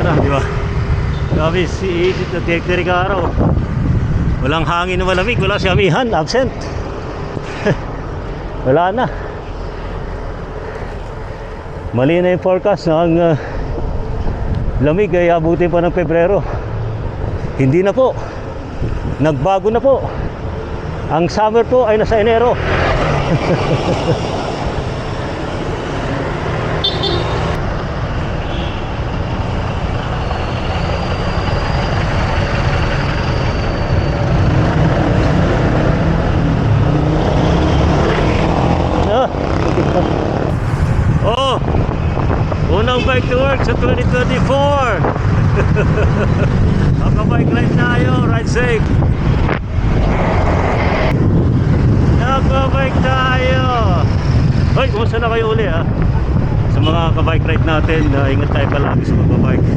na, di ba? Grabe, si tirik araw. Walang hangin na malamig, wala si amihan, absent. Wala na. Mali na yung forecast ng lamig ay abutin pa ng Pebrero. Hindi na po. Nagbago na po. Ang summer po ay nasa Enero. Oh, unang bike to work sa 2024. Nakabike ride tayo, ride safe. Nakabike tayo. Hoy, kumusta na kayo uli ha? Sa mga kabike ride natin, ingat tayo palagi sa magbabike.